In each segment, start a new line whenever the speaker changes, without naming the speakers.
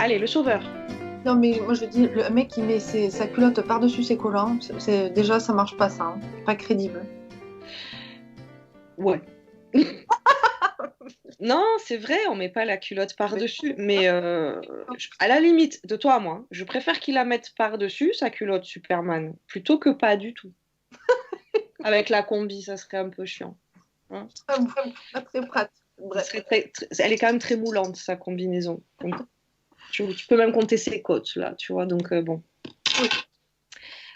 Allez, le sauveur.
Non, mais moi je dis, le mec qui met sa culotte par-dessus ses collants, déjà ça marche pas ça, hein. Pas crédible.
Ouais. Non, c'est vrai, on met pas la culotte par-dessus, mais à la limite, de toi à moi, je préfère qu'il la mette par-dessus, sa culotte Superman, plutôt que pas du tout. Avec la combi, ça serait un peu chiant. Hein.
Pas très pratique. Bref.
Elle est quand même très moulante, sa combinaison. Donc, tu peux même compter ses côtes, là, tu vois, donc bon.
Oui.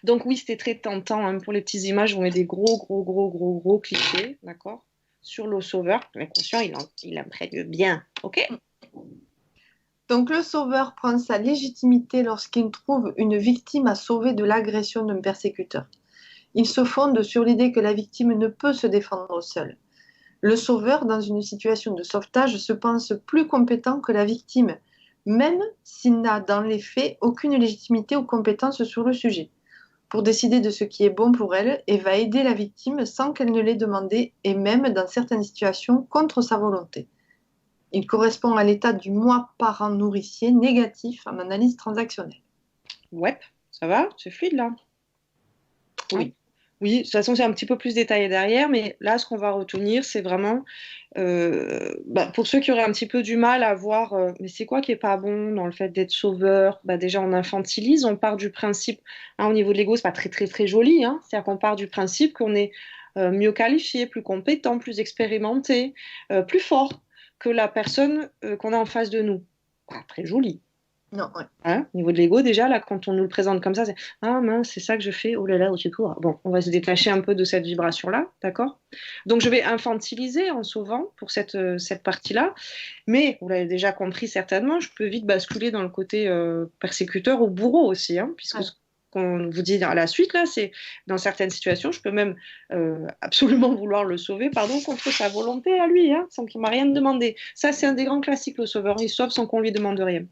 Donc oui, c'était très tentant hein, pour les petites images, on met des gros clichés, d'accord, sur le sauveur. L'inconscient, il imprègne bien, ok?
Donc le sauveur prend sa légitimité lorsqu'il trouve une victime à sauver de l'agression d'un persécuteur. Il se fonde sur l'idée que la victime ne peut se défendre seule. Le sauveur, dans une situation de sauvetage, se pense plus compétent que la victime, même s'il n'a dans les faits aucune légitimité ou compétence sur le sujet, pour décider de ce qui est bon pour elle et va aider la victime sans qu'elle ne l'ait demandé et même dans certaines situations contre sa volonté. Il correspond à l'état du moi parent nourricier négatif en analyse transactionnelle.
Ouais, ça va, c'est fluide là.
Oui.
Oui, de toute façon, c'est un petit peu plus détaillé derrière, mais là, ce qu'on va retenir, c'est vraiment, pour ceux qui auraient un petit peu du mal à voir, mais c'est quoi qui est pas bon dans le fait d'être sauveur? Bah, déjà, on infantilise, on part du principe, hein, au niveau de l'ego, c'est pas très joli, hein, c'est-à-dire qu'on part du principe qu'on est mieux qualifié, plus compétent, plus expérimenté, plus fort que la personne qu'on a en face de nous. Pas très joli.
Non, ouais.
Hein, au niveau de l'ego, déjà, là, quand on nous le présente comme ça, c'est ah mince, c'est ça que je fais, oh là là, au secours. Bon, on va se détacher un peu de cette vibration-là, d'accord? Donc, je vais infantiliser en sauvant pour cette partie-là, mais vous l'avez déjà compris certainement, je peux vite basculer dans le côté persécuteur ou bourreau aussi, hein, puisque
Ouais.
ce qu'on vous dit à la suite, là, c'est dans certaines situations, je peux même absolument vouloir le sauver, pardon, contre sa volonté à lui, hein, sans qu'il m'a rien demandé. Ça, c'est un des grands classiques, le sauveur, il sauve sans qu'on lui demande rien.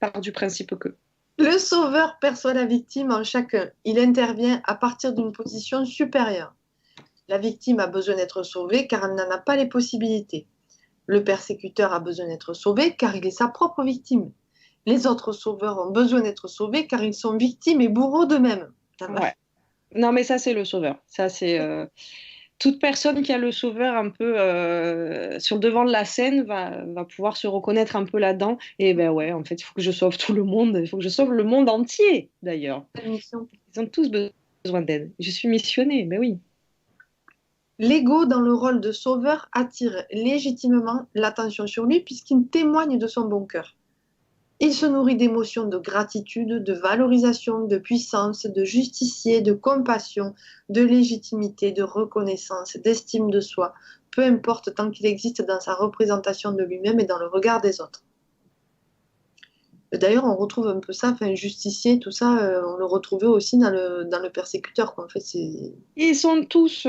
Part du principe que.
Le sauveur perçoit la victime en chacun. Il intervient à partir d'une position supérieure. La victime a besoin d'être sauvée car elle n'en a pas les possibilités. Le persécuteur a besoin d'être sauvé car il est sa propre victime. Les autres sauveurs ont besoin d'être sauvés car ils sont victimes et bourreaux d'eux-mêmes.
Ouais. Non, mais ça, c'est le sauveur. Ça, c'est toute personne qui a le sauveur un peu sur le devant de la scène va pouvoir se reconnaître un peu là-dedans. Et ben ouais, en fait, il faut que je sauve tout le monde. Il faut que je sauve le monde entier, d'ailleurs. Ils ont tous besoin d'aide. Je suis missionnée, ben oui.
L'ego dans le rôle de sauveur attire légitimement l'attention sur lui puisqu'il témoigne de son bon cœur. Il se nourrit d'émotions de gratitude, de valorisation, de puissance, de justicier, de compassion, de légitimité, de reconnaissance, d'estime de soi, peu importe tant qu'il existe dans sa représentation de lui-même et dans le regard des autres. D'ailleurs, on retrouve un peu ça, enfin, justicier, tout ça, on le retrouvait aussi dans le persécuteur, quoi. En fait, c'est...
Ils sont tous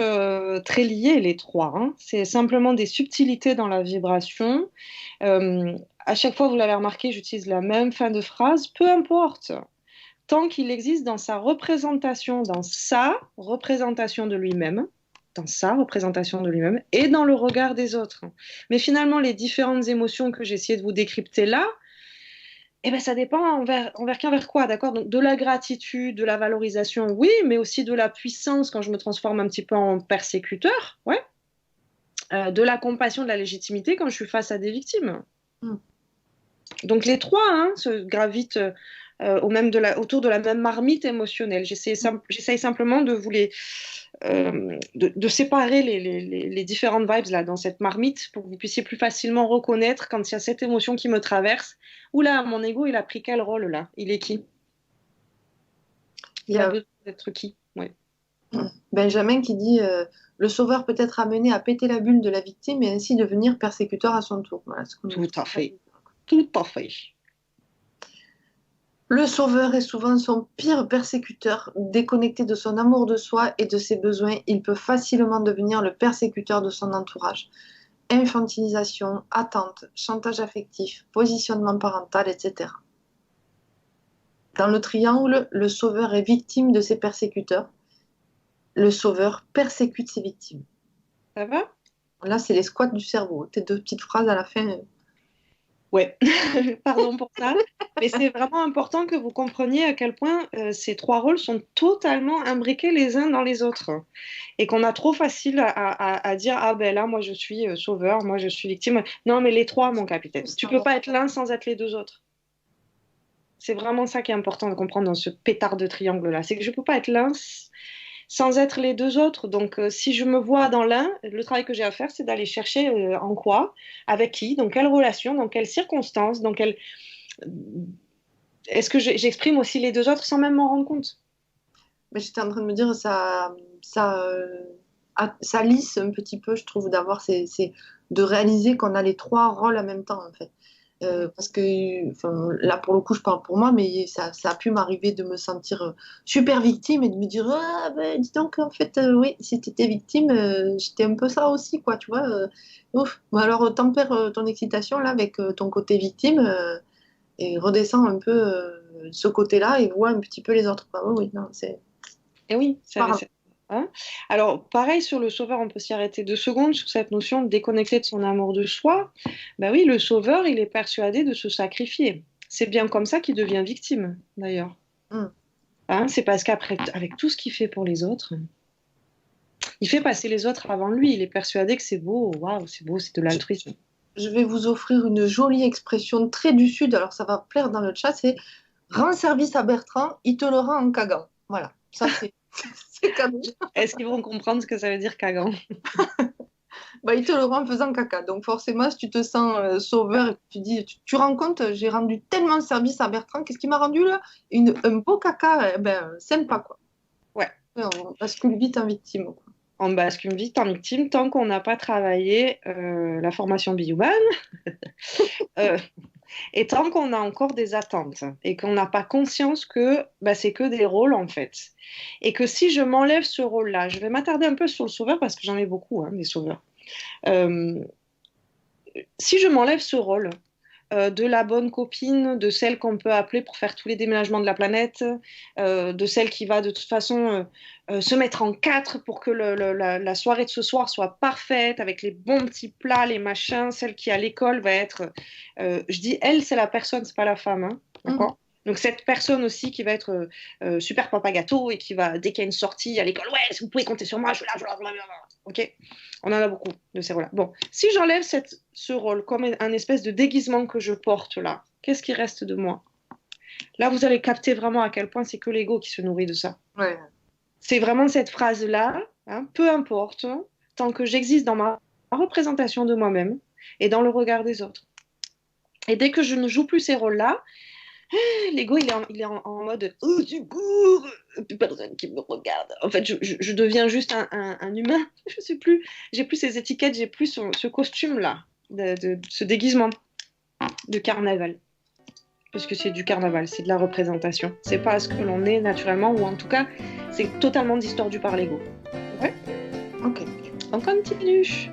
très liés, les trois. Hein. C'est simplement des subtilités dans la vibration. À chaque fois, vous l'avez remarqué, j'utilise la même fin de phrase, peu importe. Tant qu'il existe dans sa représentation de lui-même, dans sa représentation de lui-même et dans le regard des autres. Mais finalement, les différentes émotions que j'ai essayé de vous décrypter là, eh ben, ça dépend envers qui, envers quoi, d'accord? Donc, de la gratitude, de la valorisation, oui, mais aussi de la puissance quand je me transforme un petit peu en persécuteur, ouais. De la compassion, de la légitimité quand je suis face à des victimes.
Mm.
Donc, les trois hein, se gravitent autour de la même marmite émotionnelle. J'essaye simplement de vous de séparer les différentes vibes là, dans cette marmite pour que vous puissiez plus facilement reconnaître quand il y a cette émotion qui me traverse. Oula, mon ego, il a pris quel rôle là? Il est qui?
Il y
Il a
a
besoin d'être qui? Ouais.
Benjamin qui dit le sauveur peut être amené à péter la bulle de la victime et ainsi devenir persécuteur à son tour. Voilà ce qu'on nous
Tout
dit.
à fait. Tout à fait.
Le sauveur est souvent son pire persécuteur. Déconnecté de son amour de soi et de ses besoins, il peut facilement devenir le persécuteur de son entourage. Infantilisation, attente, chantage affectif, positionnement parental, etc. Dans le triangle, le sauveur est victime de ses persécuteurs. Le sauveur persécute ses victimes.
Ça va?
Là, c'est les squats du cerveau. Tes deux petites phrases à la fin.
Ouais, pardon pour ça, mais c'est vraiment important que vous compreniez à quel point ces trois rôles sont totalement imbriqués les uns dans les autres et qu'on a trop facile à dire ah ben là moi je suis sauveur, moi je suis victime. Non mais les trois mon capitaine. Tu peux pas être l'un sans être les deux autres. C'est vraiment ça qui est important de comprendre dans ce pétard de triangle là, c'est que je peux pas être l'un sans être les deux autres. Donc, si je me vois dans l'un, le travail que j'ai à faire, c'est d'aller chercher en quoi, avec qui, dans quelle relation, dans quelles circonstances, dans quelle... Est-ce que j'exprime aussi les deux autres sans même m'en rendre compte?
Mais j'étais en train de me dire, ça lisse un petit peu, je trouve, de réaliser qu'on a les trois rôles en même temps, en fait. Parce que enfin, là, pour le coup, je parle pour moi, mais ça a pu m'arriver de me sentir super victime et de me dire, ah, ben, dis donc, en fait, oui, si tu étais victime, j'étais un peu ça aussi, quoi, tu vois. Ouf. Bon, alors, tempère ton excitation là avec ton côté victime et redescends un peu ce côté-là et vois un petit peu les autres, quoi. Oui, oui, non, c'est
Et oui,
pas grave.
hein. Alors, pareil sur le sauveur, on peut s'y arrêter 2 secondes sur cette notion de déconnecter de son amour de soi. Ben oui, le sauveur, il est persuadé de se sacrifier. C'est bien comme ça qu'il devient victime, d'ailleurs.
Hmm.
Hein, c'est parce qu'après, avec tout ce qu'il fait pour les autres, il fait passer les autres avant lui. Il est persuadé que c'est beau, c'est de l'altruisme.
Je vais vous offrir une jolie expression très du Sud, alors ça va plaire dans le chat, c'est rends service à Bertrand, il te le rend en cagant. Voilà, ça c'est c'est cadeau.
Est-ce qu'ils vont comprendre ce que ça veut dire Kagan?
Bah, il te le rend en faisant caca. Donc forcément, si tu te sens sauveur et que tu dis, tu rends compte, j'ai rendu tellement service à Bertrand, qu'est-ce qu'il m'a rendu là? Un beau caca, sympa quoi.
Ouais.
Ouais, on bascule vite en victime, quoi.
On bascule vite en victime tant qu'on n'a pas travaillé la formation Bioban euh, et tant qu'on a encore des attentes et qu'on n'a pas conscience que bah, c'est que des rôles en fait. Et que si je m'enlève ce rôle-là, je vais m'attarder un peu sur le sauveur parce que j'en ai beaucoup, hein, des sauveurs. Euh, si je m'enlève ce rôle, de la bonne copine, de celle qu'on peut appeler pour faire tous les déménagements de la planète, de celle qui va de toute façon se mettre en quatre pour que la soirée de ce soir soit parfaite, avec les bons petits plats, les machins, celle qui à l'école va être... je dis elle, c'est la personne, c'est pas la femme, hein,
Mhm.
d'accord? Donc cette personne aussi qui va être super papa gâteau et qui va, dès qu'il y a une sortie à l'école, ouais, si vous pouvez compter sur moi, je suis là, ok? On en a beaucoup de ces rôles-là. Bon, si j'enlève ce rôle comme un espèce de déguisement que je porte là, qu'est-ce qui reste de moi? Là, vous allez capter vraiment à quel point c'est que l'ego qui se nourrit de ça.
Ouais.
C'est vraiment cette phrase-là, hein, peu importe, tant que j'existe dans ma représentation de moi-même et dans le regard des autres. Et dès que je ne joue plus ces rôles-là, l'ego, il est en mode oh, du coup, plus personne qui me regarde. En fait, je deviens juste un humain. Je sais plus, j'ai plus ces étiquettes, j'ai plus ce costume-là, ce déguisement de carnaval. Parce que c'est du carnaval, c'est de la représentation. C'est pas ce que l'on est naturellement, ou en tout cas, c'est totalement distordu par l'ego. Ouais.
Ok.
On continue.